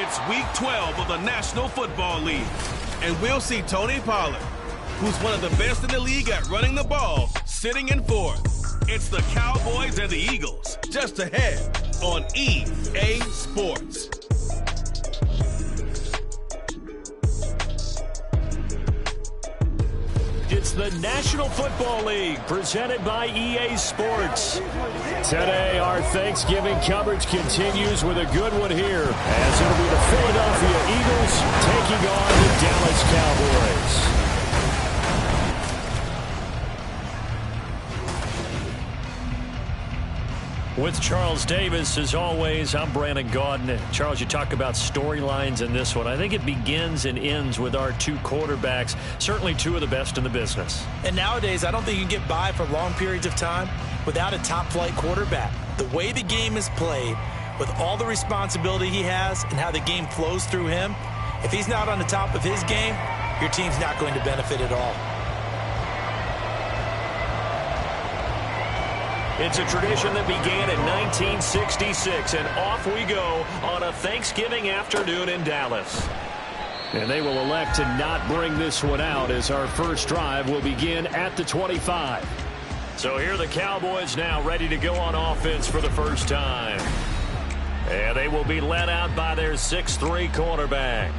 It's Week 12 of the National Football League, and we'll see Tony Pollard, who's one of the best in the league at running the ball, sitting in fourth. It's the Cowboys and the Eagles, just ahead on EA Sports. It's the National Football League presented by EA Sports. Today, our Thanksgiving coverage continues with a good one here, as it'll be the Philadelphia Eagles taking on the Dallas Cowboys. With Charles Davis, as always, I'm Brandon Gaudin. Charles, you talk about storylines in this one. I think it begins and ends with our two quarterbacks, certainly two of the best in the business. And nowadays, I don't think you can get by for long periods of time without a top-flight quarterback. The way the game is played, with all the responsibility he has and how the game flows through him, if he's not on the top of his game, your team's not going to benefit at all. It's a tradition that began in 1966, and off we go on a Thanksgiving afternoon in Dallas. And they will elect to not bring this one out, as our first drive will begin at the 25. So here are the Cowboys now ready to go on offense for the first time. And they will be led out by their 6'3" quarterback.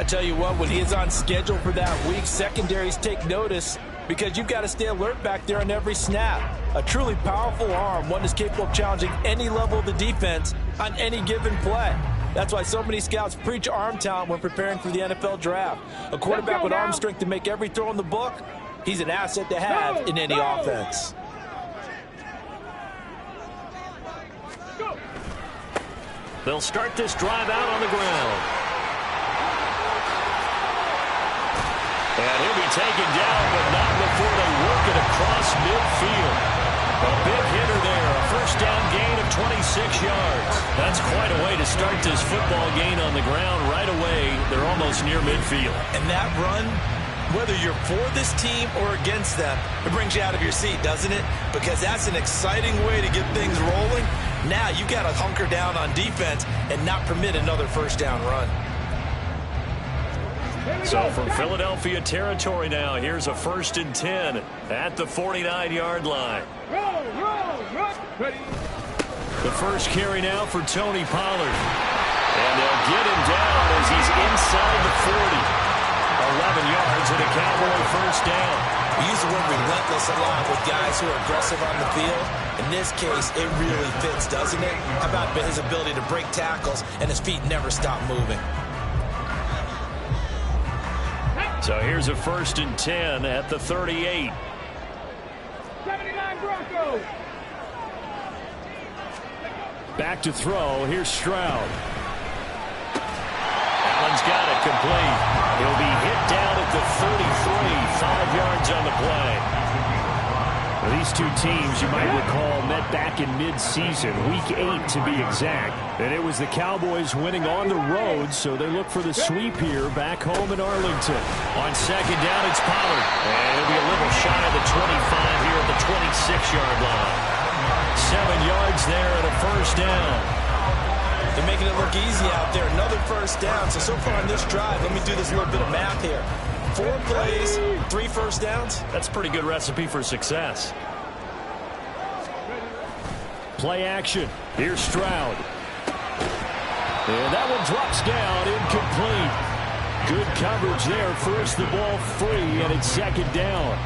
I tell you what, when he is on schedule for that week, secondaries take notice, because you've got to stay alert back there on every snap. A truly powerful arm, one is capable of challenging any level of the defense on any given play. That's why so many scouts preach arm talent when preparing for the NFL draft. A quarterback with arm strength to make every throw in the book, he's an asset to have in any offense. They'll start this drive out on the ground. And he'll be taken down, but not before they work it across midfield. A big hitter there, a first down gain of 26 yards. That's quite a way to start this football game on the ground right away. They're almost near midfield. And that run, whether you're for this team or against them, it brings you out of your seat, doesn't it? Because that's an exciting way to get things rolling. Now you've got to hunker down on defense and not permit another first down run. So from Philadelphia territory now, here's a 1st and 10 at the 49-yard line. The first carry now for Tony Pollard. And they'll get him down as he's inside the 40. 11 yards and a Cowboy first down. We use the word relentless a lot with guys who are aggressive on the field. In this case, it really fits, doesn't it? How about his ability to break tackles and his feet never stop moving? So here's a 1st and 10 at the 38. 79 Broncos. Back to throw. Here's Stroud. Allen's got it complete. He'll be hit down at the 33, 5 yards on the play. Well, these two teams, you might recall, met back in mid-season, Week 8 to be exact. And it was the Cowboys winning on the road, so they look for the sweep here back home in Arlington. On second down, it's Pollard. And he'll be a little shy of the 25 here at the 26-yard line. 7 yards there and a first down. They're making it look easy out there. Another first down. So far on this drive, let me do this little bit of math here. 4 plays, 3 first downs. That's a pretty good recipe for success. Play action. Here's Stroud. And that one drops down, incomplete. Good coverage there. Forced the ball free, and it's second down.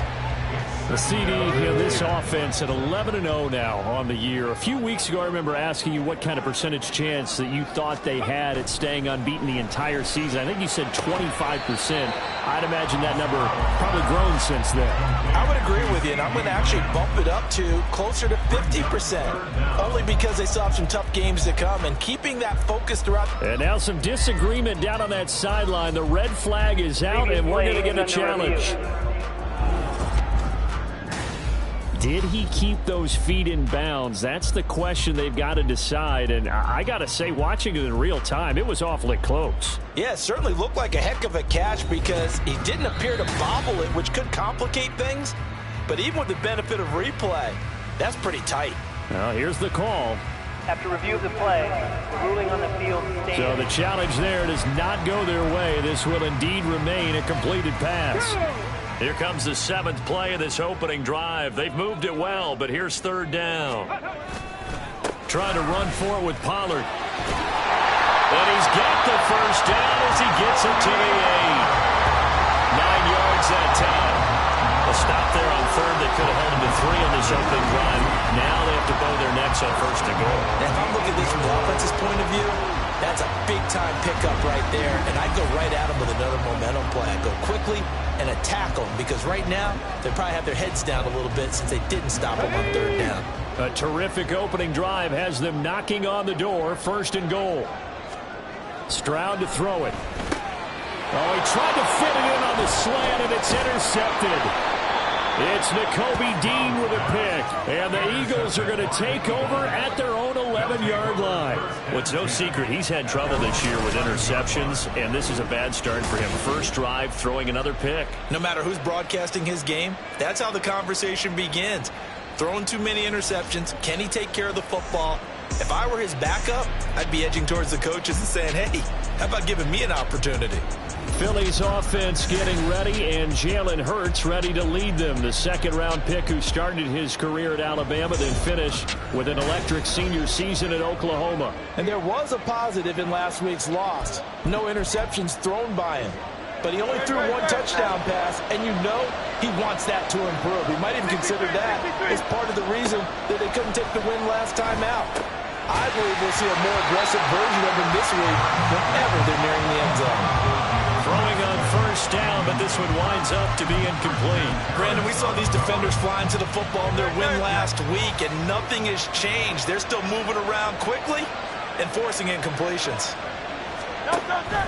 The CD in this offense at 11-0 now on the year. A few weeks ago, I remember asking you what kind of percentage chance that you thought they had at staying unbeaten the entire season. I think you said 25%. I'd imagine that number probably grown since then. I would agree with you, and I'm going to actually bump it up to closer to 50%, only because they still have some tough games to come, and keeping that focus throughout. And now some disagreement down on that sideline. The red flag is out, and we're going to get a challenge. Did he keep those feet in bounds? That's the question they've got to decide. And I got to say, watching it in real time, it was awfully close. Yeah, it certainly looked like a heck of a catch because he didn't appear to bobble it, which could complicate things. But even with the benefit of replay, that's pretty tight. Now, here's the call. After review of the play, the ruling on the field stands. So the challenge there does not go their way. This will indeed remain a completed pass. Here comes the 7th play of this opening drive. They've moved it well, but here's 3rd down. Trying to run for it with Pollard. And he's got the first down as he gets it to the 8. 9 yards that time. A stop there on 3rd. They could have held him to 3 on this opening drive. Now they have to bow their necks on 1st and goal. If I'm looking at this from the offense's point of view, that's a big-time pickup right there. And I'd go right at him with another momentum play. I'd go quickly and attack them because right now they probably have their heads down a little bit since they didn't stop them on 3rd down. A terrific opening drive has them knocking on the door. 1st and goal. Stroud to throw it. Oh, he tried to fit it in on the slant, and it's intercepted. It's Nakobe Dean with a pick, and the Eagles are going to take over at their own 11-yard line. Well, it's no secret he's had trouble this year with interceptions, and this is a bad start for him. First drive, throwing another pick. No matter who's broadcasting his game, that's how the conversation begins. Throwing too many interceptions. Can he take care of the football? If I were his backup, I'd be edging towards the coaches and saying, hey, how about giving me an opportunity? Philly's offense getting ready, and Jalen Hurts ready to lead them. The 2nd-round pick who started his career at Alabama, then finished with an electric senior season at Oklahoma. And there was a positive in last week's loss. No interceptions thrown by him. But he only threw 1 touchdown pass, and you know he wants that to improve. He might even consider that as part of the reason that they couldn't take the win last time out. I believe we'll see a more aggressive version of him this week whenever they're nearing the end zone. Throwing on 1st down, but this one winds up to be incomplete. Brandon, we saw these defenders flying to the football in their win last week, and nothing has changed. They're still moving around quickly and forcing incompletions.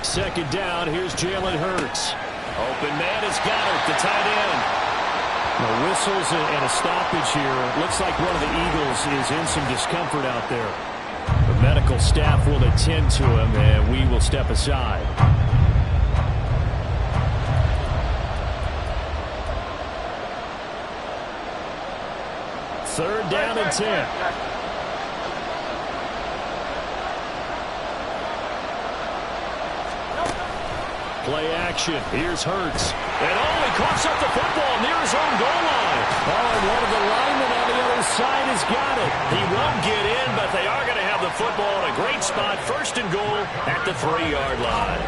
2nd down, here's Jalen Hurts. Open man has got it, the tight end. The whistles and a stoppage here. Looks like one of the Eagles is in some discomfort out there. The medical staff will attend to him, and we will step aside. Third down and 10. Play action. Here's Hurts. And he coughs up the football near his own goal line. Oh, and one of the linemen on the other side has got it. He won't get in, but they are going to have the football in a great spot. 1st and goal at the 3-yard line.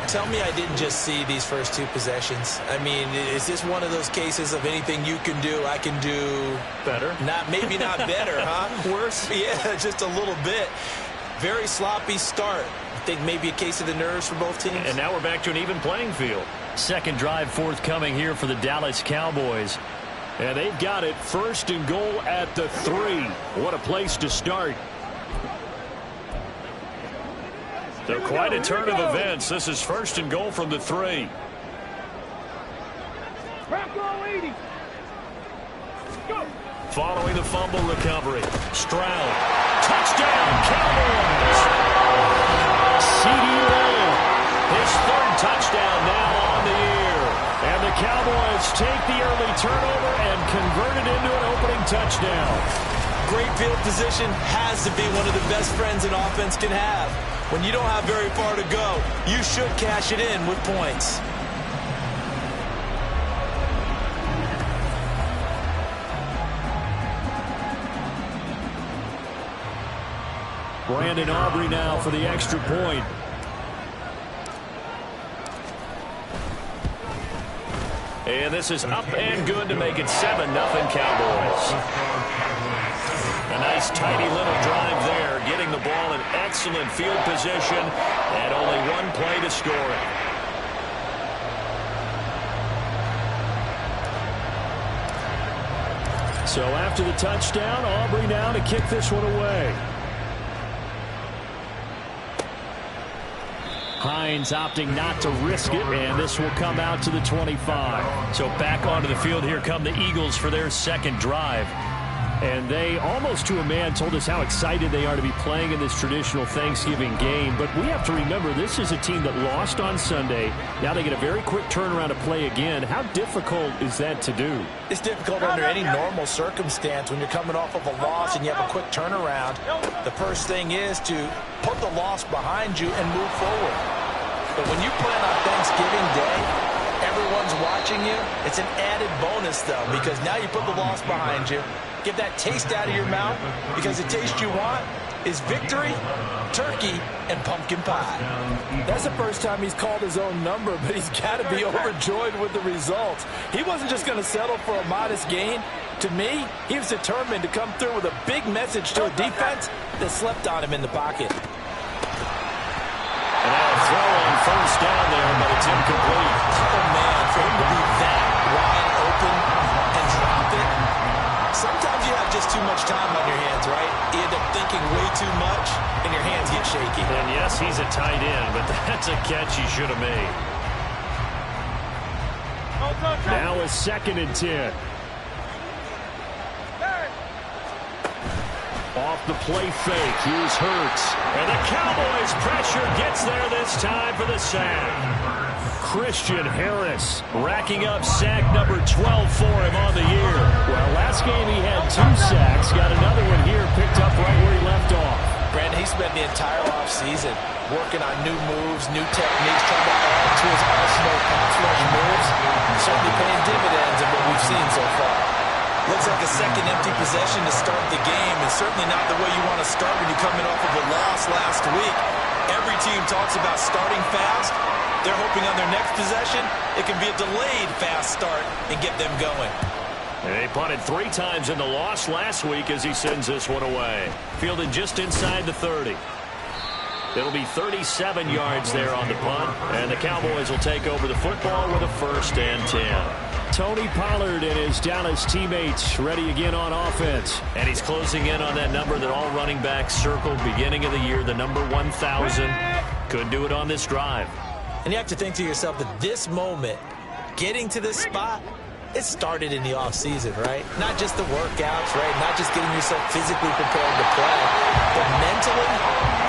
Tell me I didn't just see these first 2 possessions. I mean, is this one of those cases of anything you can do, I can do better? Maybe not better, huh? Worse? Yeah, just a little bit. Very sloppy start. I think maybe a case of the nerves for both teams. And now we're back to an even playing field. 2nd drive forthcoming here for the Dallas Cowboys. And they've got it 1st and goal at the 3. What a place to start. So quite a turn of events. This is 1st and goal from the 3. Following the fumble recovery. Stroud. Touchdown, Cowboys! CD Lamb. His 3rd touchdown now on the year. And the Cowboys take the early turnover and convert it into an opening touchdown. Great field position has to be one of the best friends an offense can have. When you don't have very far to go, you should cash it in with points. Brandon Aubrey now for the extra point. And this is up and good to make it 7-0 Cowboys. A nice tidy little drive there, getting the ball in excellent field position, and only 1 play to score it. So after the touchdown, Aubrey now to kick this one away. Hines opting not to risk it, and this will come out to the 25. So back onto the field, here come the Eagles for their 2nd drive. And they, almost to a man, told us how excited they are to be playing in this traditional Thanksgiving game. But we have to remember, this is a team that lost on Sunday. Now they get a very quick turnaround to play again. How difficult is that to do? It's difficult under any normal circumstance when you're coming off of a loss and you have a quick turnaround. The first thing is to put the loss behind you and move forward. But when you play on Thanksgiving Day, everyone's watching you. It's an added bonus, though, because now you put the loss behind you. Get that taste out of your mouth, because the taste you want is victory, turkey, and pumpkin pie. That's the first time he's called his own number, but he's got to be overjoyed with the results. He wasn't just going to settle for a modest gain. To me, he was determined to come through with a big message to a defense that slept on him in the pocket. And now a throw on first down there, but it's incomplete. Oh, man, for him to be that wide open and drop it. Sometimes you have just too much time on your hands, right? You end up thinking way too much, and your hands get shaky. And yes, he's a tight end, but that's a catch he should have made. Now a 2nd and 10. Off the play fake. Here's Hurts. And the Cowboys pressure gets there this time for the sack. Christian Harris racking up sack number 12 for him on the year. Well, last game he had 2 sacks. Got another one here picked up right where he left off. Brandon, he spent the entire offseason working on new moves, new techniques, trying to add to his arsenal of pass rush moves. Certainly paying dividends in what we've seen so far. Looks like a second empty possession to start the game, and certainly not the way you want to start when you're coming off of a loss last week. Every team talks about starting fast. They're hoping on their next possession, it can be a delayed fast start and get them going. And they punted 3 times in the loss last week as he sends this one away. Fielded just inside the 30. It'll be 37 yards there on the punt, and the Cowboys will take over the football with a 1st and 10. Tony Pollard and his Dallas teammates ready again on offense. And he's closing in on that number that all running backs circled beginning of the year, the number 1,000. Could do it on this drive. And you have to think to yourself that this moment, getting to this spot, it started in the offseason, right? Not just the workouts, right? Not just getting yourself physically prepared to play, but mentally,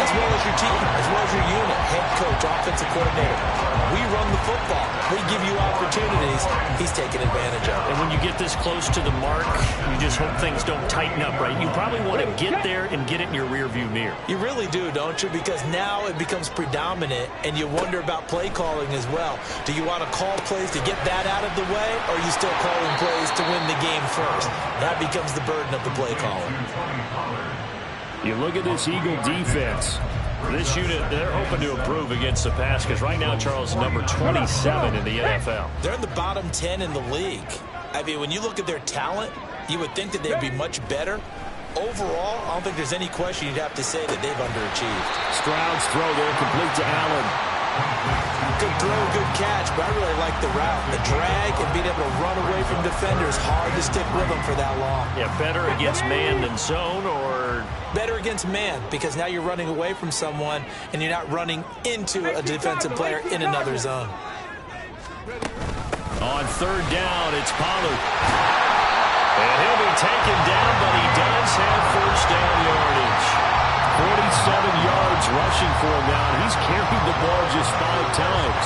as well as your team, as well as your unit, head coach, offensive coordinator. We run the football. We give you opportunities. He's taking advantage of it. And when you get this close to the mark, you just hope things don't tighten up, right? You probably want to get there and get it in your rearview mirror. You really do, don't you? Because now it becomes predominant, and you wonder about play calling as well. Do you want to call plays to get that out of the way, or are you still calling plays to win the game first? That becomes the burden of the play caller. You look at this Eagle defense. This unit, they're hoping to improve against the pass because right now Charles is number 27 in the NFL. They're in the bottom 10 in the league. I mean, when you look at their talent, you would think that they'd be much better. Overall, I don't think there's any question you'd have to say that they've underachieved. Stroud's throw there complete to Allen. Good throw, good catch, but I really like the route. The drag and being able to run away from defenders, hard to stick with them for that long. Yeah, better against man than zone, or better against man, because now you're running away from someone and you're not running into a defensive player in another zone. On 3rd down, it's Pollard. And he'll be taken down, but he does have 1st down yardage. 47 yards rushing for him now. He's carried the ball just 5 times.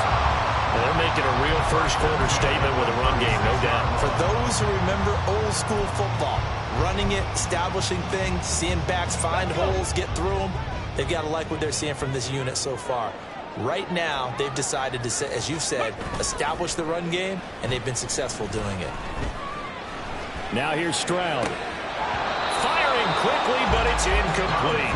And they're making a real first-quarter statement with a run game, no doubt. For those who remember old-school football, running it, establishing things, seeing backs find holes, get through them, they've got to like what they're seeing from this unit so far. Right now, they've decided to, as you've said, establish the run game, and they've been successful doing it. Now here's Stroud. Firing quickly, but it's incomplete.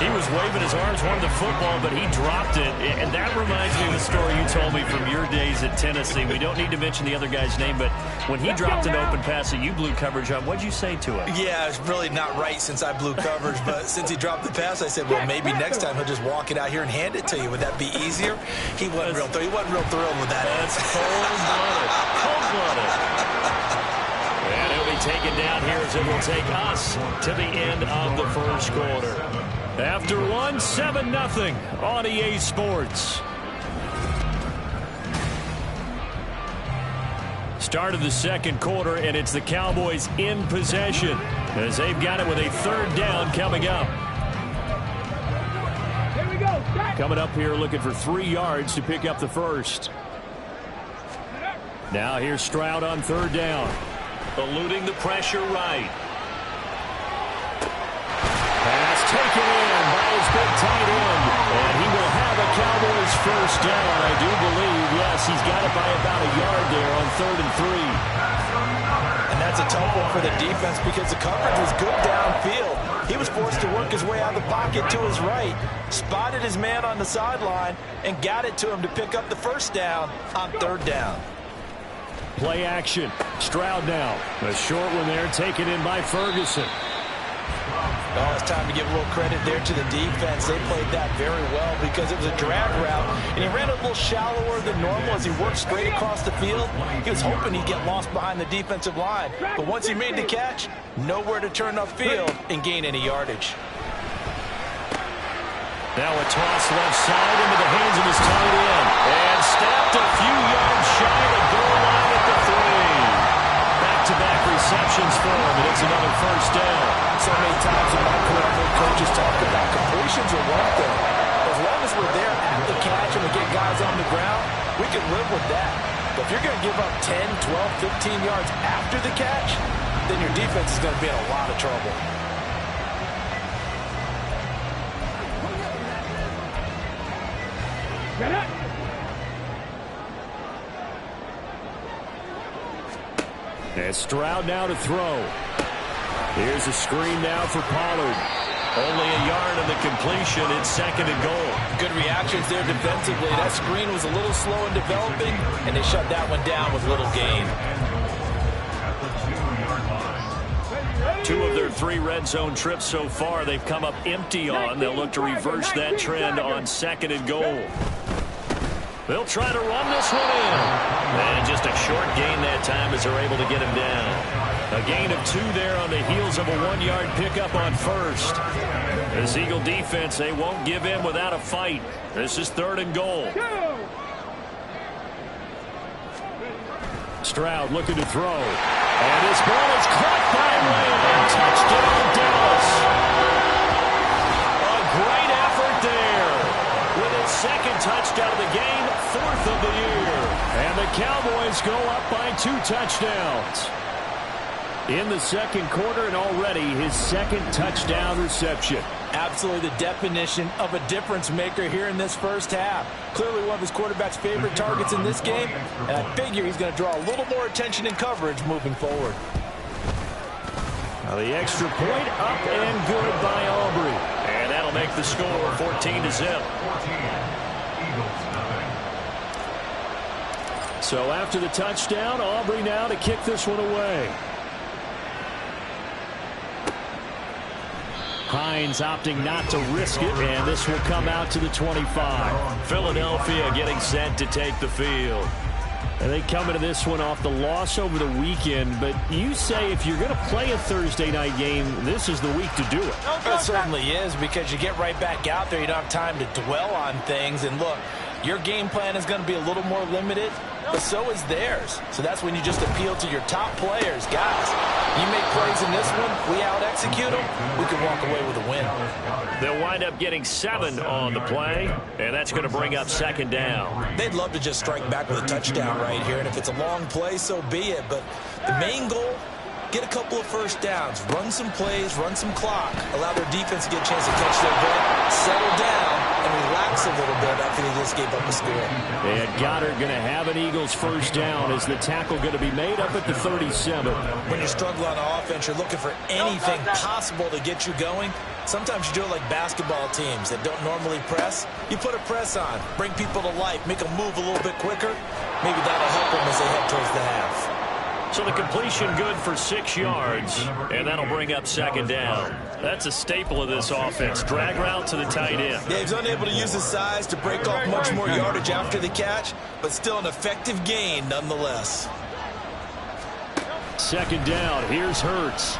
He was waving his arms, wanted the football, but he dropped it. And that reminds me of the story you told me from your days at Tennessee. We don't need to mention the other guy's name, but when he dropped an open pass that you blew coverage on, what'd you say to him? Yeah, it's really not right since I blew coverage, but since he dropped the pass, I said, well, maybe next time he'll just walk it out here and hand it to you. Would that be easier? He wasn't real thrilled with that. That's cold-blooded. Cold-blooded. And he'll be taken down here as it will take us to the end of the first quarter. After one, 7-0 on EA Sports. Start of the second quarter, and it's the Cowboys in possession as they've got it with a third down coming up. Coming up here looking for 3 yards to pick up the first. Now here's Stroud on third down. Eluding the pressure right. Pass taken in by his big tight end. And he will have a Cowboys first down, I do believe. Yes, he's got it by about a yard there on 3rd and 3. And that's a tough one for the defense because the coverage was good downfield. He was forced to work his way out of the pocket to his right, spotted his man on the sideline, and got it to him to pick up the first down on 3rd down. Play action. Stroud now. A short one there taken in by Ferguson. Oh, it's time to give a little credit there to the defense. They played that very well because it was a drag route, and he ran a little shallower than normal as he worked straight across the field. He was hoping he'd get lost behind the defensive line, but once he made the catch, nowhere to turn upfield and gain any yardage. Now a toss left side into the hands of his tight end. And snapped a few yards shy of the goal line at the 3. Back-to-back receptions for him, and it's another first down. So many times in my career, coaches talk about completions are one thing. As long as we're there at the catch and we get guys on the ground, we can live with that. But if you're going to give up 10, 12, 15 yards after the catch, then your defense is going to be in a lot of trouble. And Stroud now to throw. Here's a screen now for Pollard. Only a yard of the completion. It's 2nd and goal. Good reactions there defensively. That screen was a little slow in developing, and they shut that one down with little gain. 2 of their 3 red zone trips so far they've come up empty on. They'll look to reverse that trend on 2nd and goal. They'll try to run this one in. And just a short gain that time as they're able to get him down. A gain of 2 there on the heels of a 1-yard pickup on first. This Eagle defense, they won't give in without a fight. This is 3rd and goal. Stroud looking to throw. And this ball is caught by Lamb. Touchdown, Dallas. A great effort there. With his 2nd touchdown of the game, 4th of the year. And the Cowboys go up by 2 touchdowns. In the second quarter, and already his 2nd touchdown reception. Absolutely the definition of a difference maker here in this first half. Clearly one of his quarterback's favorite targets in this game, and I figure he's going to draw a little more attention and coverage moving forward. Now the extra point up and good by Aubrey. And that'll make the score 14-0. So after the touchdown, Aubrey now to kick this one away. Hines opting not to risk it, and this will come out to the 25. Philadelphia getting set to take the field. And they come into this one off the loss over the weekend, but you say if you're going to play a Thursday night game, this is the week to do it. It certainly is, because you get right back out there. You don't have time to dwell on things. And look, your game plan is going to be a little more limited, but so is theirs. So that's when you just appeal to your top players. Guys, you make plays in this one, we out-execute them, we can walk away with a win. They'll wind up getting 7 on the play, and that's going to bring up 2nd down. They'd love to just strike back with a touchdown right here, and if it's a long play, so be it. But the main goal, get a couple of first downs, run some plays, run some clock, allow their defense to get a chance to catch their breath, settle down, and relax a little bit after they just gave up a score. And Goddard going to have an Eagles first down as the tackle going to be made up at the 37. When you struggle on offense, you're looking for anything possible to get you going. Sometimes you do it like basketball teams that don't normally press. You put a press on, bring people to life, make them move a little bit quicker. Maybe that'll help them as they head towards the half. So the completion good for 6 yards, and that'll bring up 2nd down. That's a staple of this offense. Drag route to the tight end. Yeah, he's unable to use his size to break off much more yardage after the catch, but still an effective gain nonetheless. 2nd down. Here's Hurts.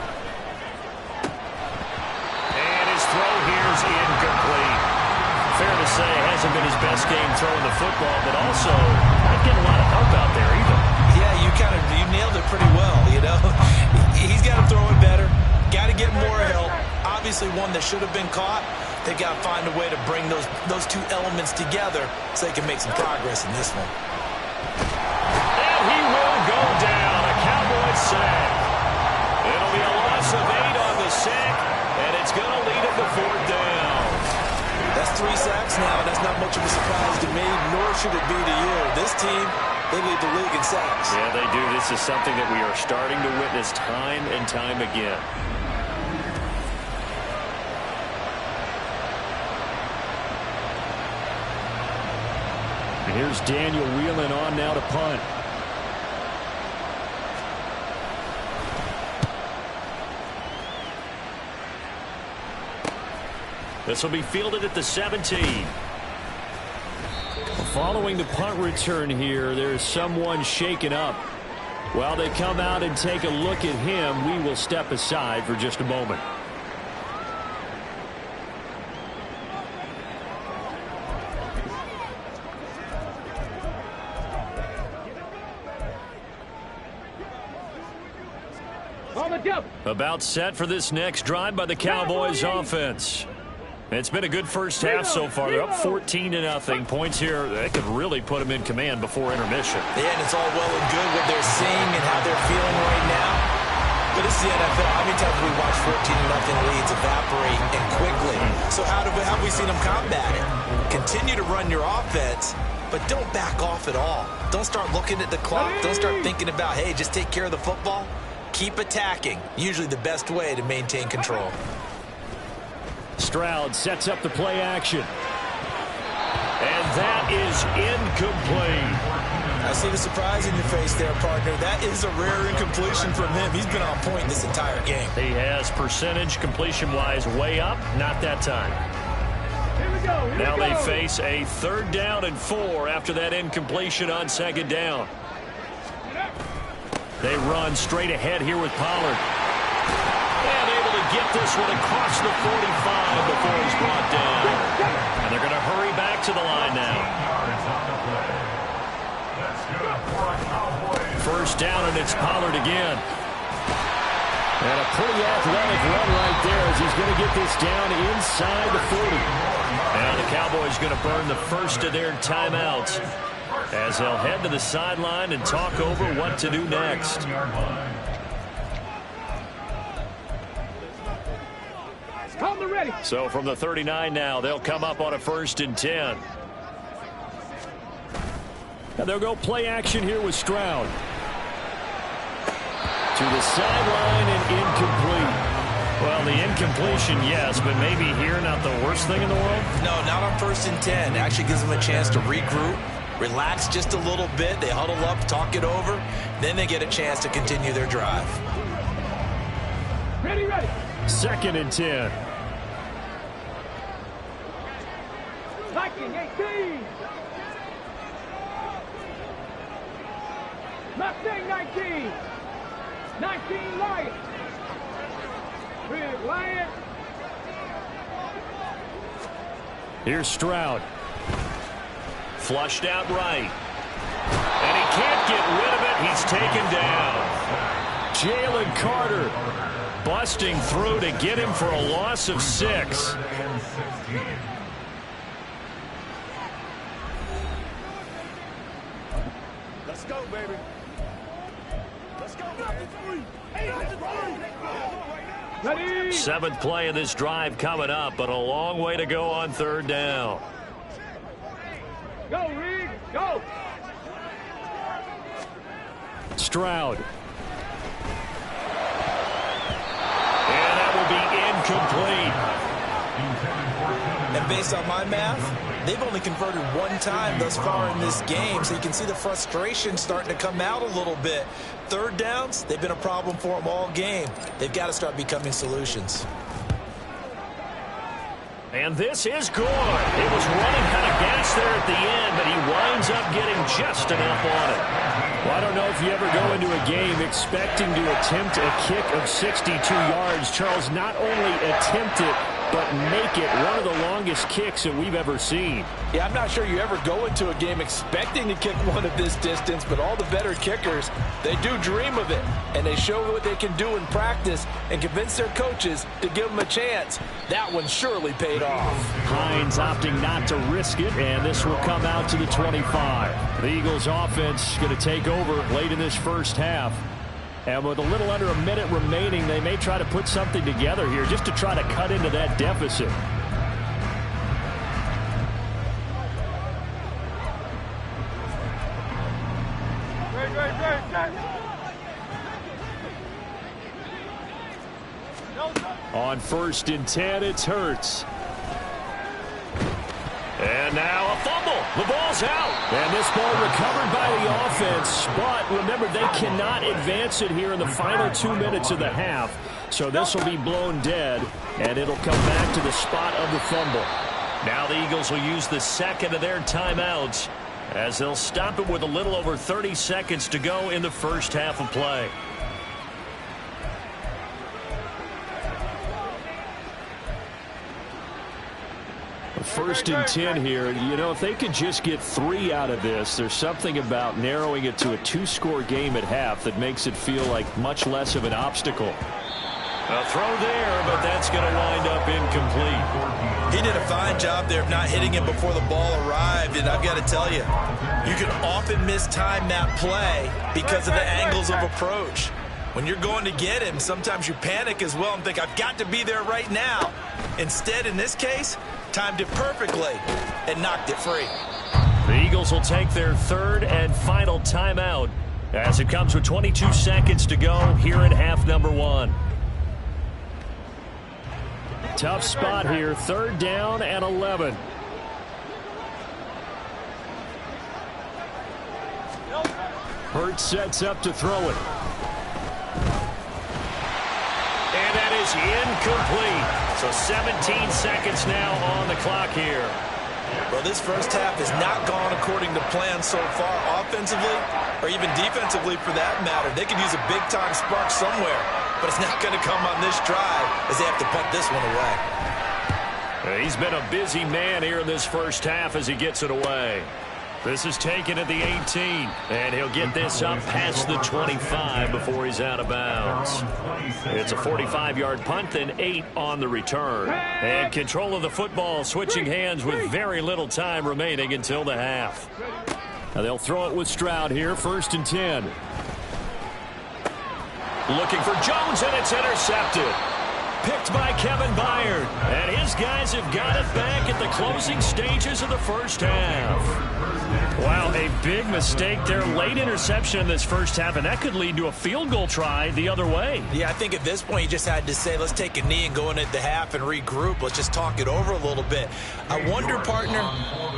And his throw here's incomplete. Fair to say, hasn't been his best game throwing the football, but also not getting a lot of help out there either. Yeah, you you nailed it pretty well, you know. He's got to throw it better. Got to get more help. Obviously one that should have been caught. They've got to find a way to bring those two elements together so they can make some progress in this one. And he will go down. A Cowboys sack. It'll be a loss of 8 on the sack, and it's going to lead him to 4th down. That's 3 sacks now. That's not much of a surprise to me, nor should it be to you. This team, they lead the league in sacks. Yeah, they do. This is something that we are starting to witness time and time again. Here's Daniel Whelan on now to punt. This will be fielded at the 17. Following the punt return here, there's someone shaken up. While they come out and take a look at him, we will step aside for just a moment. About set for this next drive by the Cowboys offense. It's been a good first half so far. They're up 14-0. Points here that could really put them in command before intermission. Yeah, and it's all well and good what they're seeing and how they're feeling right now. But this is the NFL. How many times have we watched 14-0 leads evaporate and quickly? So how have we seen them combat it? Continue to run your offense, but don't back off at all. Don't start looking at the clock. Don't start thinking about, hey, just take care of the football. Keep attacking. Usually the best way to maintain control. Stroud sets up the play action. And that is incomplete. I see the surprise in your face there, partner. That is a rare incompletion from him. He's been on point this entire game. He has percentage completion-wise way up. Not that time. Now they face a 3rd down and 4 after that incompletion on 2nd down. They run straight ahead here with Pollard. And able to get this one across the 45 before he's brought down. And they're going to hurry back to the line now. 1st down, and it's Pollard again. And a pretty athletic run right there as he's going to get this down inside the 40. Now the Cowboys going to burn the first of their timeouts as they'll head to the sideline and talk over what to do next. So from the 39 now, they'll come up on a 1st and 10. And they'll go play action here with Stroud. To the sideline and incomplete. Well, the incompletion, yes, but maybe here not the worst thing in the world? No, not on 1st and 10. It actually gives them a chance to regroup, relax just a little bit. They huddle up, talk it over. Then they get a chance to continue their drive. Ready. 2nd and 10. 18. Mustang 19. 19 Lions. Red Lion. Here's Stroud. Flushed out right. And he can't get rid of it. He's taken down. Jalen Carter busting through to get him for a loss of 6. Let's go, baby. Let's go, baby. Ready. 7th play of this drive coming up, but a long way to go on 3rd down. Go, Reed. Go. Stroud. And that will be incomplete. And based on my math, they've only converted 1 time thus far in this game, so you can see the frustration starting to come out a little bit. 3rd downs, they've been a problem for them all game. They've got to start becoming solutions. And this is good. It was running kind of gas there at the end, but he winds up getting just enough on it. Well, I don't know if you ever go into a game expecting to attempt a kick of 62 yards. Charles, not only attempt it, but make it one of the longest kicks that we've ever seen. Yeah, I'm not sure you ever go into a game expecting to kick one of this distance, but all the better kickers, they do dream of it, and they show what they can do in practice and convince their coaches to give them a chance. That one surely paid off. Hines opting not to risk it, and this will come out to the 25. The Eagles offense going to take over late in this first half. And with a little under a minute remaining, they may try to put something together here just to try to cut into that deficit. On 1st and 10, it's Hurts. And now a fumble. The ball's out. And this ball recovered by the offense. But remember, they cannot advance it here in the final 2 minutes of the half. So this will be blown dead, and it'll come back to the spot of the fumble. Now the Eagles will use the second of their timeouts as they'll stop it with a little over 30 seconds to go in the first half of play. First and 10 here. You know, if they could just get 3 out of this, there's something about narrowing it to a 2-score game at half that makes it feel like much less of an obstacle. A throw there, but that's going to wind up incomplete. He did a fine job there of not hitting him before the ball arrived, and I've got to tell you, you can often mistime that play because of the angles of approach. When you're going to get him, sometimes you panic as well and think, I've got to be there right now. Instead, in this case, timed it perfectly and knocked it free. The Eagles will take their third and final timeout as it comes with 22 seconds to go here in half number 1. Tough spot here. 3rd down and 11. Hurts sets up to throw it. And that is incomplete. So 17 seconds now on the clock here. Well, this first half has not gone according to plan so far, offensively or even defensively for that matter. They could use a big-time spark somewhere, but it's not going to come on this drive as they have to punt this one away. He's been a busy man here in this first half as he gets it away. This is taken at the 18, and he'll get this up past the 25 before he's out of bounds. It's a 45-yard punt, then 8 on the return. And control of the football switching hands with very little time remaining until the half. Now they'll throw it with Stroud here, 1st and 10. Looking for Jones, and it's intercepted. Picked by Kevin Byard. And his guys have got it back at the closing stages of the first half. Wow, a big mistake there. Late interception in this first half, and that could lead to a field goal try the other way. Yeah, I think at this point you just had to say, let's take a knee and go into the half and regroup. Let's just talk it over a little bit. I wonder, partner,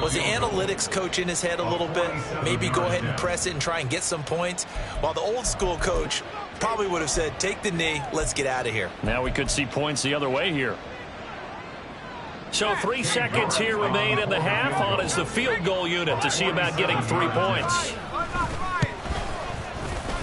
was the analytics coach in his head a little bit? Maybe go ahead and press it and try and get some points? While the old school coach probably would have said, take the knee, let's get out of here. Now we could see points the other way here. So 3 seconds here remain in the half. On is the field goal unit to see about getting 3 points.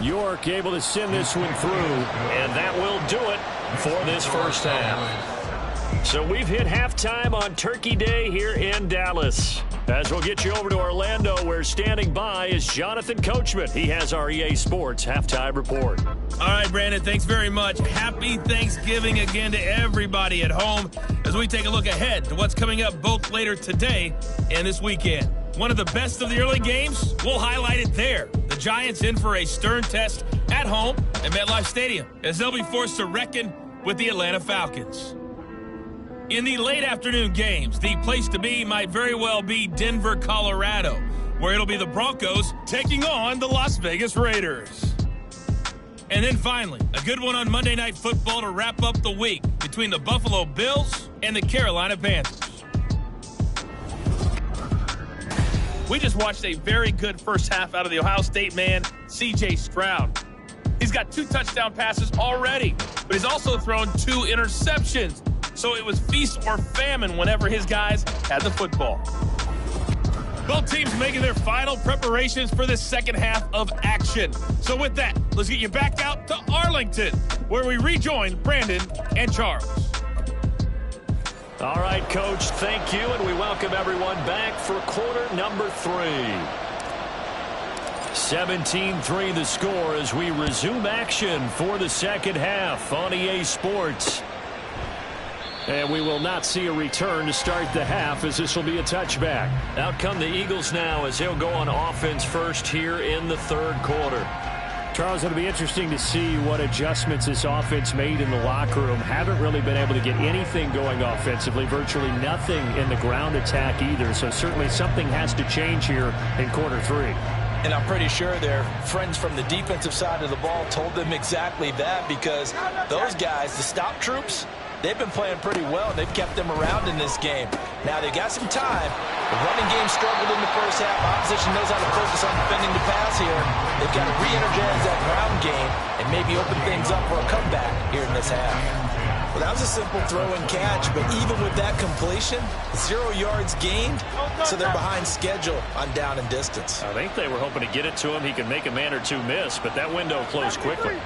York able to send this one through. And that will do it for this first half. So we've hit halftime on Turkey Day here in Dallas. As we'll get you over to Orlando, where standing by is Jonathan Coachman. He has our EA Sports halftime report. All right, Brandon, thanks very much. Happy Thanksgiving again to everybody at home as we take a look ahead to what's coming up both later today and this weekend. One of the best of the early games, we'll highlight it there. The Giants in for a stern test at home at MetLife Stadium as they'll be forced to reckon with the Atlanta Falcons. In the late afternoon games, the place to be might very well be Denver, Colorado, where it'll be the Broncos taking on the Las Vegas Raiders. And then finally, a good one on Monday Night Football to wrap up the week between the Buffalo Bills and the Carolina Panthers. We just watched a very good first half out of the Ohio State man, C.J. Stroud. He's got 2 touchdown passes already, but he's also thrown 2 interceptions. So it was feast or famine whenever his guys had the football. Both teams making their final preparations for this second half of action. So with that, let's get you back out to Arlington, where we rejoin Brandon and Charles. All right, Coach, thank you, and we welcome everyone back for quarter number 3. 17-3 the score as we resume action for the second half on EA Sports. And we will not see a return to start the half, as this will be a touchback. Out come the Eagles now as they'll go on offense first here in the third quarter. Charles, it'll be interesting to see what adjustments this offense made in the locker room. Haven't really been able to get anything going offensively, virtually nothing in the ground attack either. So certainly something has to change here in quarter 3. And I'm pretty sure their friends from the defensive side of the ball told them exactly that, because those guys, the stop troops, they've been playing pretty well. They've kept them around in this game. Now, they got some time. The running game struggled in the first half. Opposition knows how to focus on defending the pass here. They've got to re-energize that ground game and maybe open things up for a comeback here in this half. Well, that was a simple throw and catch, but even with that completion, 0 yards gained, so they're behind schedule on down and distance. I think they were hoping to get it to him. He could make a man or two miss, but that window closed quickly.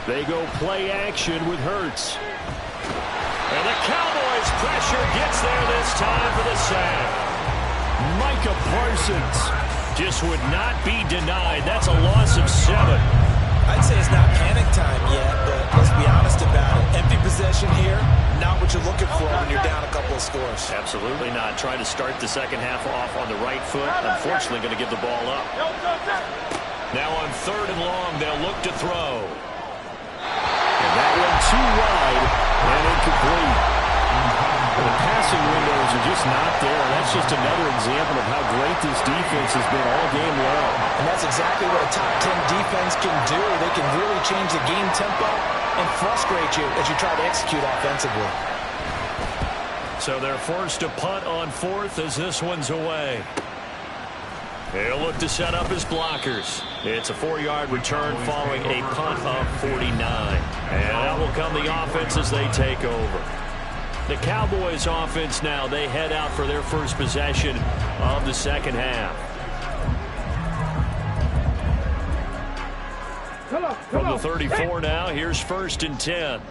They go play action with Hurts. And the Cowboys pressure gets there this time for the sack. Micah Parsons just would not be denied. That's a loss of 7. I'd say it's not panic time yet, but let's be honest about it. Empty possession here, not what you're looking for when you're down a couple of scores. Absolutely not. Trying to start the second half off on the right foot. Unfortunately, going to give the ball up. Now on 3rd and long, they'll look to throw. And that one too wide and incomplete. The passing windows are just not there. That's just another example of how great this defense has been all game long. And that's exactly what a top 10 defense can do. They can really change the game tempo and frustrate you as you try to execute offensively. So they're forced to punt on 4th as this one's away. They'll look to set up his blockers. It's a 4-yard return following a punt of 49. And out will come the offense as they take over. The Cowboys offense now, they head out for their first possession of the second half. From the 34 now, here's 1st and 10.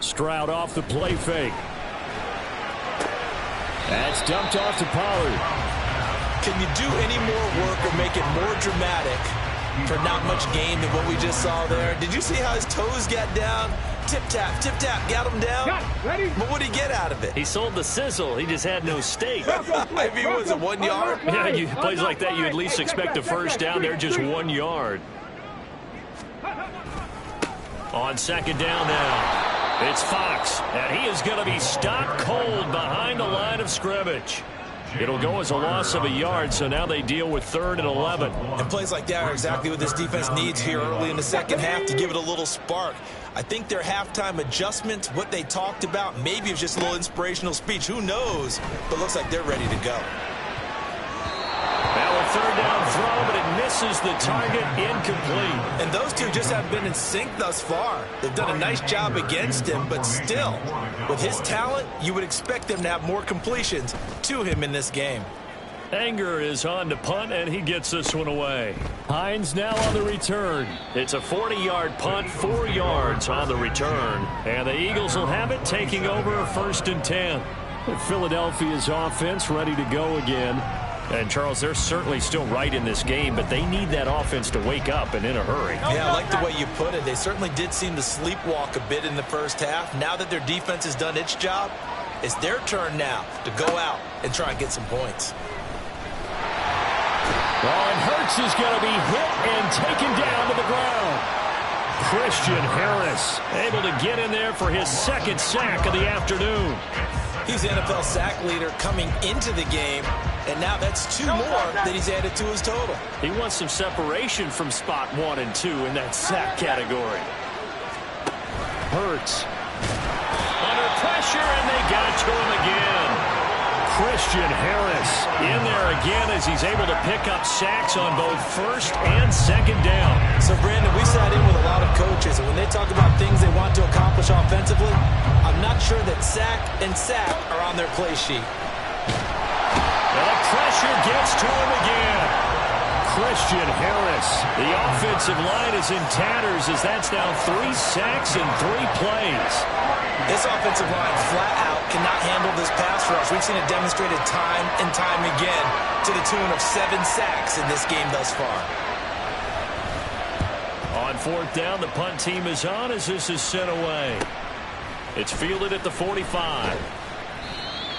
Stroud off the play fake. That's dumped off to Pollard. Can you do any more work or make it more dramatic for not much gain than what we just saw there? Did you see how his toes got down? Tip-tap, got him down. But what did he get out of it? He sold the sizzle. He just had no steak. I mean, was it 1 yard? Yeah, plays like that, you at least expect a first down. They're just 1 yard. On 2nd down now. It's Fox, and he is going to be stopped cold behind the line of scrimmage. It'll go as a loss of 1 yard, so now they deal with 3rd and 11. And plays like that are exactly what this defense needs here early in the second half to give it a little spark. I think their halftime adjustments, what they talked about, maybe it's just a little inspirational speech. Who knows? But looks like they're ready to go. Now a 3rd down throw, but it misses the target, incomplete. And those two just haven't been in sync thus far. They've done a nice job against him, but still, with his talent, you would expect them to have more completions to him in this game. Anger is on to punt, and he gets this one away. Hines now on the return. It's a 40-yard punt, 4 yards on the return. And the Eagles will have it, taking over 1st and 10. Philadelphia's offense ready to go again. And, Charles, they're certainly still right in this game, but they need that offense to wake up and in a hurry. Yeah, I like the way you put it. They certainly did seem to sleepwalk a bit in the first half. Now that their defense has done its job, it's their turn now to go out and try and get some points. Oh, and Hurts is going to be hit and taken down to the ground. Christian Harris able to get in there for his 2nd sack of the afternoon. He's the NFL sack leader coming into the game, and now that's 2 more that he's added to his total. He wants some separation from spot 1 and 2 in that sack category. Hurts. Under pressure, and they got to him again. Christian Harris in there again as he's able to pick up sacks on both 1st and 2nd down. So, Brandon, we sat in with a lot of coaches, and when they talk about things they want to accomplish offensively, I'm not sure that sack and sack are on their play sheet. The pressure gets to him again. Christian Harris. The offensive line is in tatters as that's now 3 sacks in 3 plays. This offensive line flat out cannot handle this pass rush. We've seen it demonstrated time and time again to the tune of 7 sacks in this game thus far. On 4th down, the punt team is on as this is sent away. It's fielded at the 45.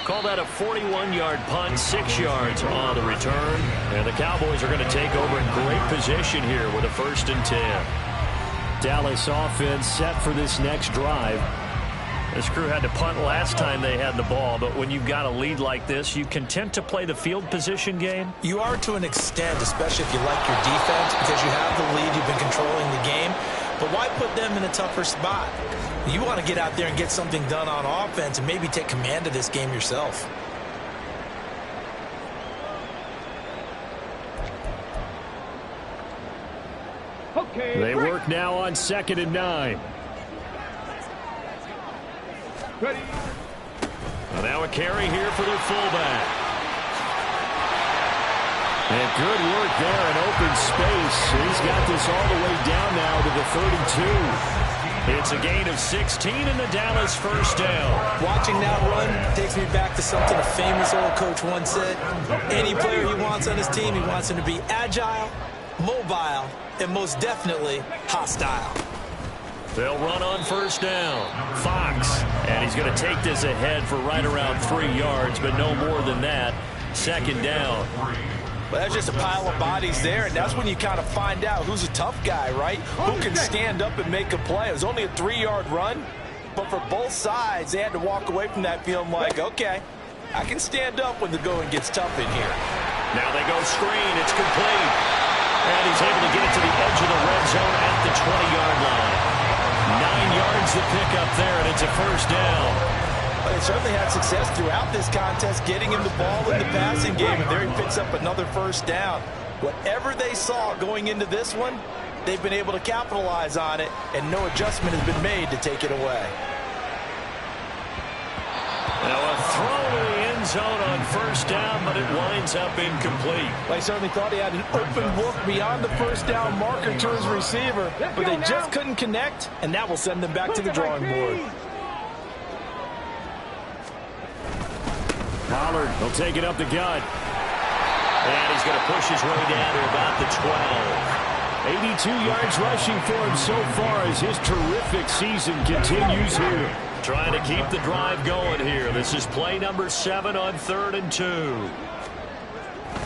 Call that a 41-yard punt, 6 yards on the return. And the Cowboys are going to take over in great position here with a 1st and 10. Dallas offense set for this next drive. This crew had to punt last time they had the ball, but when you've got a lead like this, you content to play the field position game? You are to an extent, especially if you like your defense, because you have the lead, you've been controlling the game. But why put them in a tougher spot? You want to get out there and get something done on offense and maybe take command of this game yourself. Okay. They work now on 2nd and 9. Ready. Well, now a carry here for their fullback. And good work there in open space. He's got this all the way down now to the 32. It's a gain of 16 in the Dallas 1st down. Watching that run takes me back to something a famous old coach once said. Any player he wants on his team, he wants him to be agile, mobile, and most definitely hostile. They'll run on 1st down. Fox. And he's going to take this ahead for right around 3 yards, but no more than that. 2nd down. Well, that's just a pile of bodies there, and that's when you kind of find out who's a tough guy, right? Who can stand up and make a play. It was only a 3-yard run, but for both sides, they had to walk away from that feeling like, okay, I can stand up when the going gets tough in here. Now they go screen. It's complete. And he's able to get it to the edge of the red zone at the 20-yard line. 9 yards to pick up there, and it's a 1st down. They certainly had success throughout this contest, getting him the ball in the passing game, and there he picks up another 1st down. Whatever they saw going into this one, they've been able to capitalize on it, and no adjustment has been made to take it away. Now a throw to the end zone on 1st down, but it winds up incomplete. Well, he certainly thought he had an open look beyond the 1st down marker to his receiver, but they just couldn't connect, and that will send them back to the drawing board. Pollard will take it up the gut. And he's going to push his way down to about the 12. 82 yards rushing for him so far as his terrific season continues here. Trying to keep the drive going here. This is play number 7 on 3rd and 2.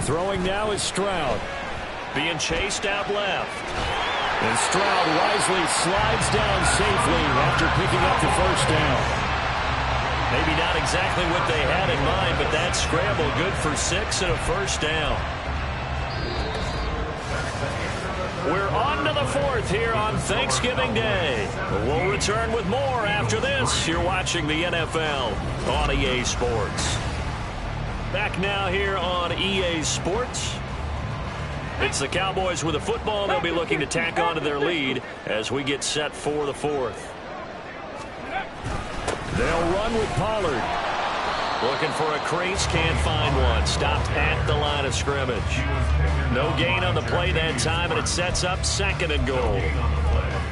Throwing now is Stroud. Being chased out left. And Stroud wisely slides down safely after picking up the 1st down. Maybe not exactly what they had in mind, but that scramble good for 6 and a 1st down. We're on to the 4th here on Thanksgiving Day. We'll return with more after this. You're watching the NFL on EA Sports. Back now here on EA Sports. It's the Cowboys with a football. They'll be looking to tack onto their lead as we get set for the 4th. They'll run with Pollard. Looking for a crease, can't find one. Stopped at the line of scrimmage. No gain on the play that time, and it sets up 2nd and goal.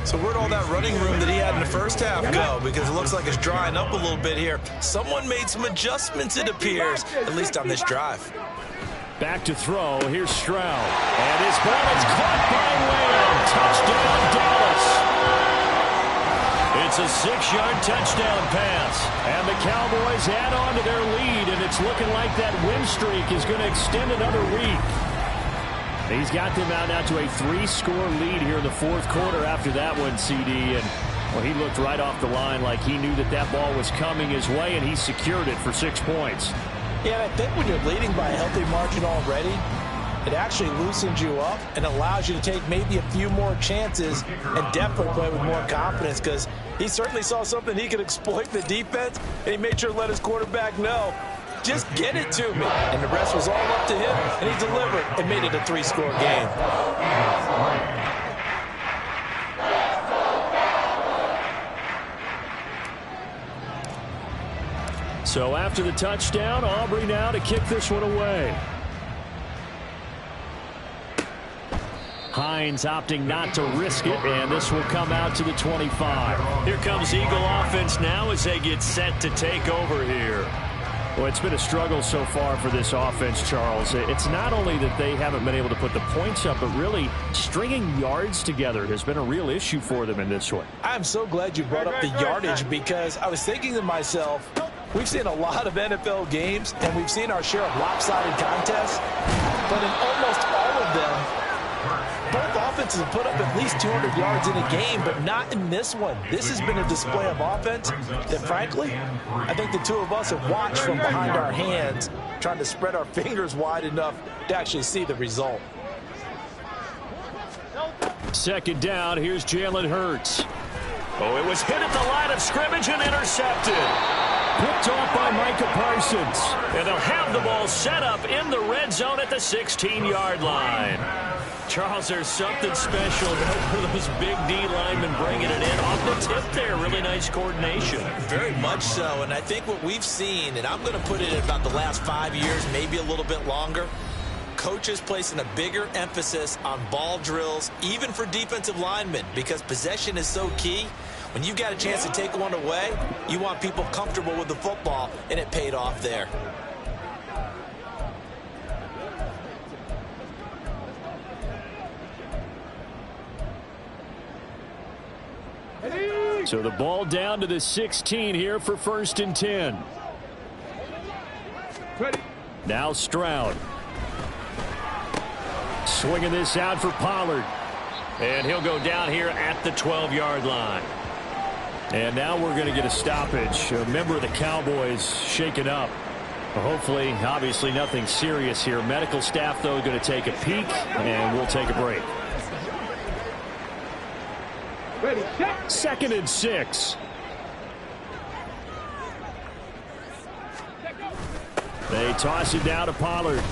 So where'd all that running room that he had in the 1st half go? Because it looks like it's drying up a little bit here. Someone made some adjustments, it appears, at least on this drive. Back to throw. Here's Stroud. And his ball is caught by Lamb. Touchdown, Dallas. It's a 6-yard touchdown pass. And the Cowboys add on to their lead, and it's looking like that win streak is going to extend another week. He's got them out now to a 3-score lead here in the 4th quarter after that one, CD. And, well, he looked right off the line like he knew that that ball was coming his way, and he secured it for 6 points. Yeah, I think when you're leading by a healthy margin already, it actually loosens you up and allows you to take maybe a few more chances and definitely play with more confidence, because he certainly saw something he could exploit in the defense, and he made sure to let his quarterback know, just get it to me. And the rest was all up to him, and he delivered and made it a 3-score game. So after the touchdown, Aubrey now to kick this one away. Hines opting not to risk it, and this will come out to the 25. Here comes Eagle offense now as they get set to take over here. Well, it's been a struggle so far for this offense, Charles. It's not only that they haven't been able to put the points up, but really stringing yards together has been a real issue for them in this one. I'm so glad you brought up the yardage, because I was thinking to myself, we've seen a lot of NFL games, and we've seen our share of lopsided contests, but in almost all of them, both offenses have put up at least 200 yards in a game, but not in this one. This has been a display of offense that, frankly, I think the two of us have watched from behind our hands, trying to spread our fingers wide enough to actually see the result. Second down, here's Jalen Hurts. Oh, it was hit at the line of scrimmage and intercepted. Picked off by Micah Parsons. And they'll have the ball set up in the red zone at the 16-yard line. Charles, there's something special about those big D linemen bringing it in off the tip there. Really nice coordination. Very much so, and I think what we've seen, and I'm going to put it at about the last 5 years, maybe a little bit longer, coaches placing a bigger emphasis on ball drills, even for defensive linemen, because possession is so key. When you've got a chance to take one away, you want people comfortable with the football, and it paid off there. So the ball down to the 16 here for 1st and 10. Ready. Now Stroud. Swinging this out for Pollard. And he'll go down here at the 12-yard line. And now we're going to get a stoppage. A member of the Cowboys shaken up. Hopefully, obviously nothing serious here. Medical staff, though, going to take a peek, and we'll take a break. Ready, check. 2nd and 6. They toss it down to Pollard.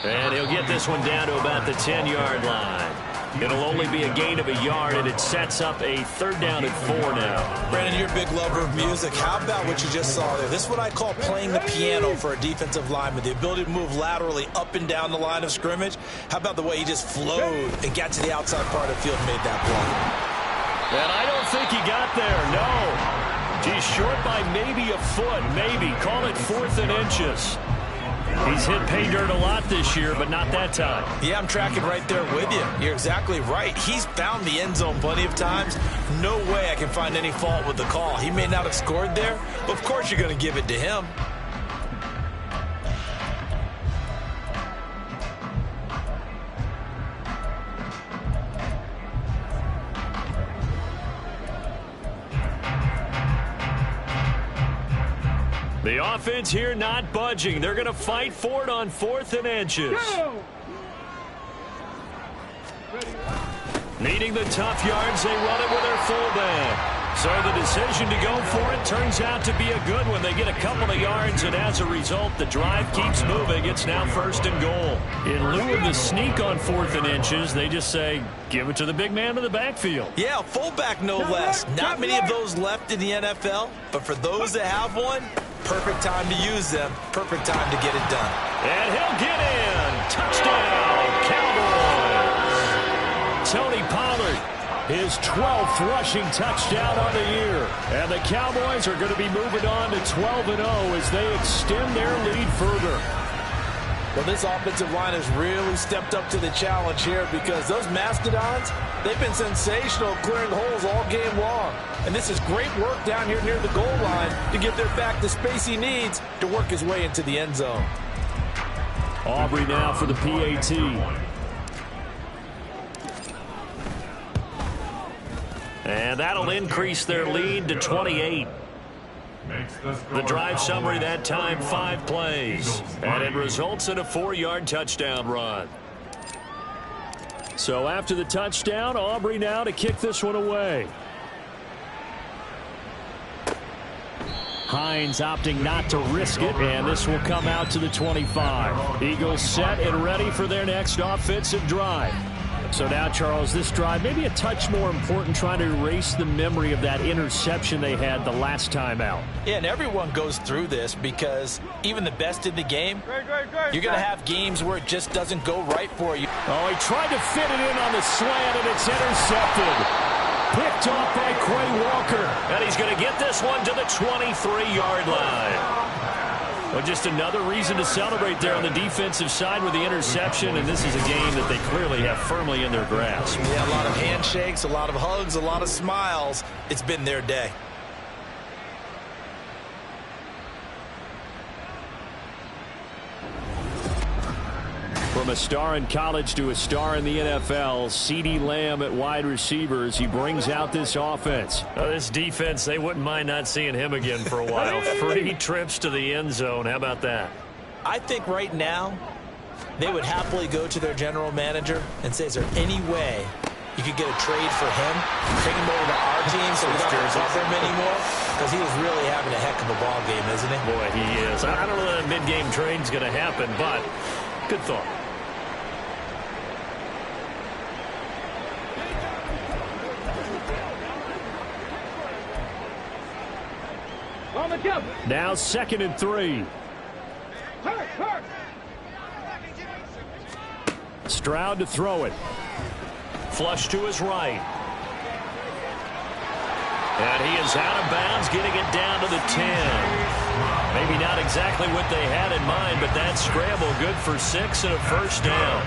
And he'll get this one down to about the 10-yard line. It'll only be a gain of a yard, and it sets up a 3rd down and 4 now. Brandon, you're a big lover of music. How about what you just saw there? This is what I call playing the piano for a defensive lineman, the ability to move laterally up and down the line of scrimmage. How about the way he just flowed and got to the outside part of the field and made that play? And I don't think he got there, no. He's short by maybe a foot, maybe. Call it 4th and inches. He's hit pay dirt a lot this year, but not that time. Yeah, I'm tracking right there with you. You're exactly right. He's found the end zone plenty of times. No way I can find any fault with the call. He may not have scored there, but of course you're going to give it to him. The offense here not budging. They're going to fight for it on 4th and inches. Go. Needing the tough yards, they run it with their fullback. So the decision to go for it turns out to be a good one. They get a couple of yards, and as a result, the drive keeps moving. It's now 1st and goal. In lieu of the sneak on 4th and inches, they just say, give it to the big man in the backfield. Yeah, fullback no less. Not many of those left in the NFL, but for those that have one, perfect time to use them. Perfect time to get it done. And he'll get in. Touchdown, Cowboys. Tony Pollard, his 12th rushing touchdown on the year. And the Cowboys are going to be moving on to 12-0 as they extend their lead further. Well, this offensive line has really stepped up to the challenge here, because those Mastodons, they've been sensational clearing holes all game long. And this is great work down here near the goal line to give their back the space he needs to work his way into the end zone. Aubrey now for the PAT. And that'll increase their lead to 28. The drive summary that time, 5 plays. And it results in a 4-yard touchdown run. So after the touchdown, Aubrey now to kick this one away. Hines opting not to risk it, and this will come out to the 25. Eagles set and ready for their next offensive drive. So now, Charles, this drive maybe a touch more important, trying to erase the memory of that interception they had the last time out. Yeah, and everyone goes through this because even the best in the game, you're going to have games where it just doesn't go right for you. Oh, he tried to fit it in on the slant, and it's intercepted. Picked off by Quay Walker. And he's going to get this one to the 23-yard line. Well, just another reason to celebrate there on the defensive side with the interception, and this is a game that they clearly have firmly in their grasp. Yeah, a lot of handshakes, a lot of hugs, a lot of smiles. It's been their day. From a star in college to a star in the NFL, CeeDee Lamb at wide receivers. He brings out this offense. This defense, they wouldn't mind not seeing him again for a while. 3 trips to the end zone. How about that? I think right now they would happily go to their general manager and say, is there any way you could get a trade for him, take him over to our team so we don't have to cover him anymore? Because he is really having a heck of a ball game, isn't he? Boy, he is. I don't know that a mid-game trade's going to happen, but good thought. Now 2nd and 3. Stroud to throw it. Flush to his right. And he is out of bounds, getting it down to the 10. Maybe not exactly what they had in mind, but that scramble good for 6 and a first down.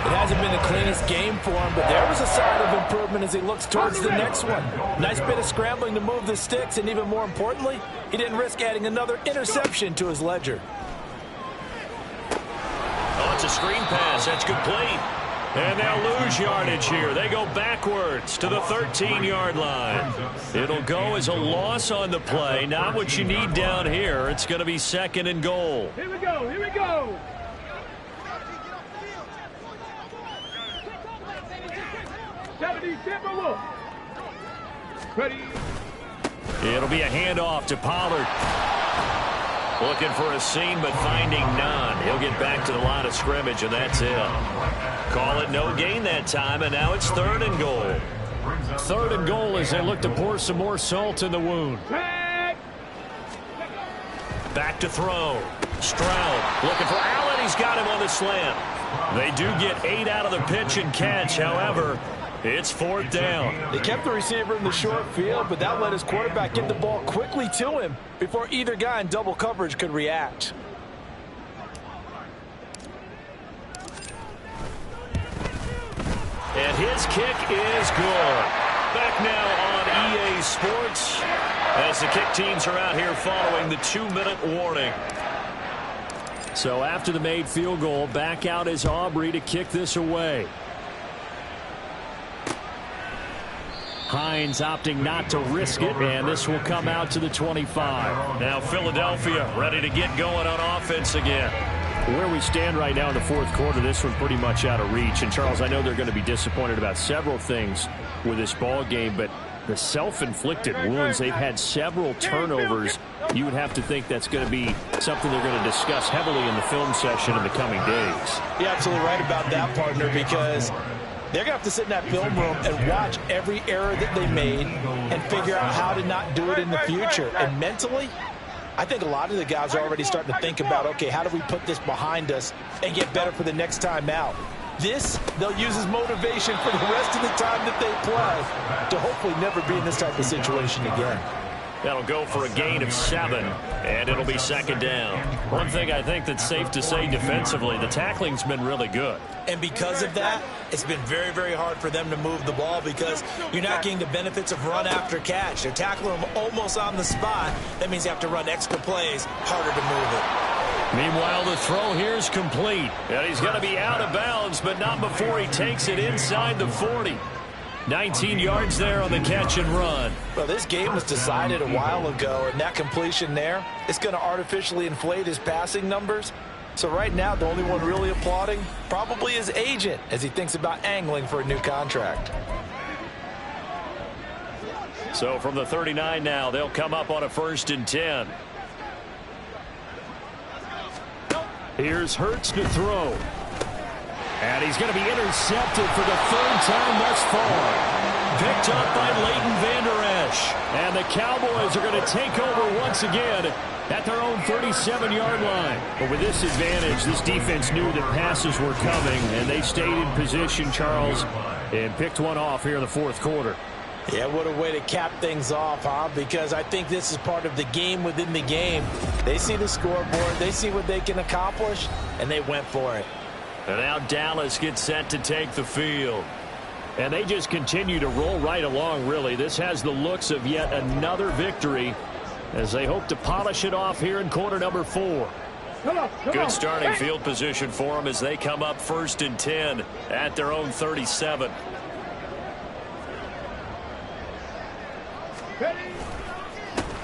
It hasn't been the cleanest game for him, but there was a sign of improvement as he looks towards the next one. Nice bit of scrambling to move the sticks, and even more importantly, he didn't risk adding another interception to his ledger. Oh, it's a screen pass. That's complete. And they'll lose yardage here. They go backwards to the 13-yard line. It'll go as a loss on the play. Not what you need down here. It's going to be 2nd and goal. Here we go. Here we go. Ready. It'll be a handoff to Pollard. Looking for a seam, but finding none. He'll get back to the line of scrimmage, and that's it. Call it no gain that time, and now it's 3rd and goal. 3rd and goal as they look to pour some more salt in the wound. Back to throw. Stroud looking for Allen. He's got him on the slant. They do get 8 out of the pitch and catch. However, it's 4th down. They kept the receiver in the short field, but that let his quarterback get the ball quickly to him before either guy in double coverage could react. And his kick is good. Back now on EA Sports as the kick teams are out here following the 2-minute warning. So after the made field goal, back out is Aubrey to kick this away. Hines opting not to risk it, and this will come out to the 25. Now Philadelphia ready to get going on offense again. Where we stand right now in the 4th quarter, this one pretty much out of reach. And, Charles, I know they're going to be disappointed about several things with this ball game, but the self-inflicted wounds, they've had several turnovers. You would have to think that's going to be something they're going to discuss heavily in the film session in the coming days. You're absolutely right about that, partner, because they're going to have to sit in that film room and watch every error that they made and figure out how to not do it in the future. And mentally, I think a lot of the guys are already starting to think about, okay, how do we put this behind us and get better for the next time out? This, they'll use as motivation for the rest of the time that they play to hopefully never be in this type of situation again. That'll go for a gain of 7, and it'll be 2nd down. One thing I think that's safe to say defensively, the tackling's been really good. And because of that, it's been very, very hard for them to move the ball because you're not getting the benefits of run after catch. They're tackling them almost on the spot. That means you have to run extra plays, harder to move it. Meanwhile, the throw here's complete. And he's going to be out of bounds, but not before he takes it inside the 40. 19 yards there on the catch and run. Well, this game was decided a while ago, and that completion there, it's going to artificially inflate his passing numbers. So right now, the only one really applauding probably his agent as he thinks about angling for a new contract. So from the 39 now, they'll come up on a 1st and 10. Here's Hurts to throw. And he's going to be intercepted for the third time thus far. Picked up by Leighton Vander Esch. And the Cowboys are going to take over once again at their own 37-yard line. But with this advantage, this defense knew that passes were coming, and they stayed in position, Charles, and picked one off here in the fourth quarter. Yeah, what a way to cap things off, huh? Because I think this is part of the game within the game. They see the scoreboard, they see what they can accomplish, and they went for it. And now Dallas gets set to take the field. And they just continue to roll right along, really. This has the looks of yet another victory as they hope to polish it off here in quarter number 4. Good starting field position for them as they come up 1st and 10 at their own 37.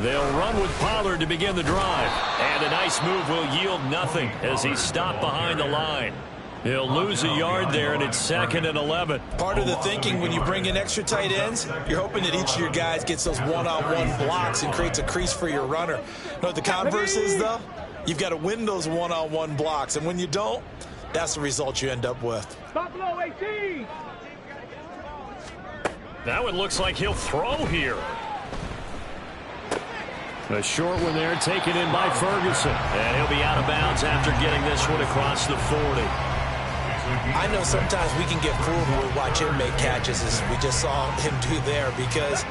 They'll run with Pollard to begin the drive. And a nice move will yield nothing as he's stopped behind the line. He'll lose a yard there, and it's 2nd and 11. Part of the thinking when you bring in extra tight ends, you're hoping that each of your guys gets those one-on-one blocks and creates a crease for your runner. You know what the converse is, though? You've got to win those one-on-one blocks, and when you don't, that's the result you end up with. Stop low, 18. That one looks like he'll throw here. A short one there taken in by Ferguson. And he'll be out of bounds after getting this one across the 40. I know sometimes we can get fooled when we watch him make catches, as we just saw him do there, because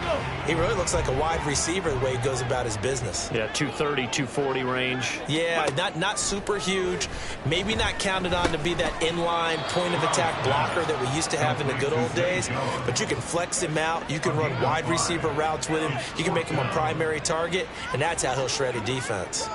he really looks like a wide receiver the way he goes about his business. Yeah, 230, 240 range. Yeah, not super huge. Maybe not counted on to be that inline point-of-attack blocker that we used to have in the good old days, but you can flex him out. You can run wide receiver routes with him. You can make him a primary target, and that's how he'll shred a defense.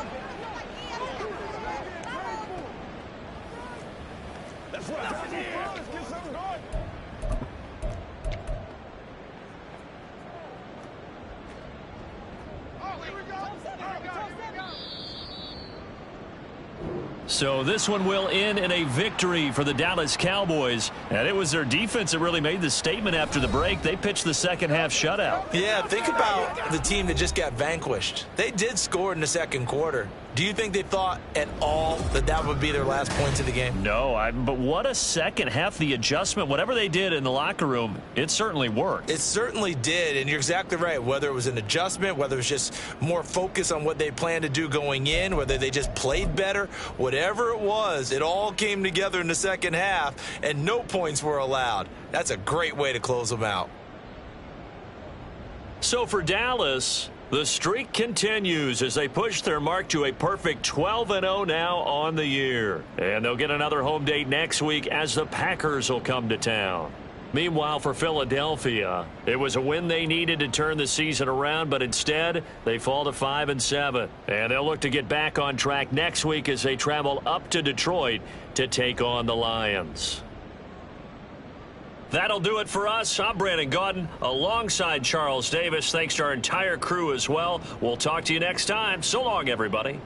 So this one will end in a victory for the Dallas Cowboys. And it was their defense that really made the statement after the break. They pitched the second half shutout. Yeah, think about the team that just got vanquished. They did score in the second quarter. Do you think they thought at all that that would be their last points of the game? No, but what a second half. The adjustment, whatever they did in the locker room, it certainly worked. It certainly did, and you're exactly right. Whether it was an adjustment, whether it was just more focus on what they planned to do going in, whether they just played better, whatever it was, it all came together in the second half, and no points were allowed. That's a great way to close them out. So for Dallas, the streak continues as they push their mark to a perfect 12-0 now on the year. And they'll get another home date next week as the Packers will come to town. Meanwhile, for Philadelphia, it was a win they needed to turn the season around, but instead they fall to 5-7. And they'll look to get back on track next week as they travel up to Detroit to take on the Lions. That'll do it for us. I'm Brandon Gaudin alongside Charles Davis. Thanks to our entire crew as well. We'll talk to you next time. So long, everybody.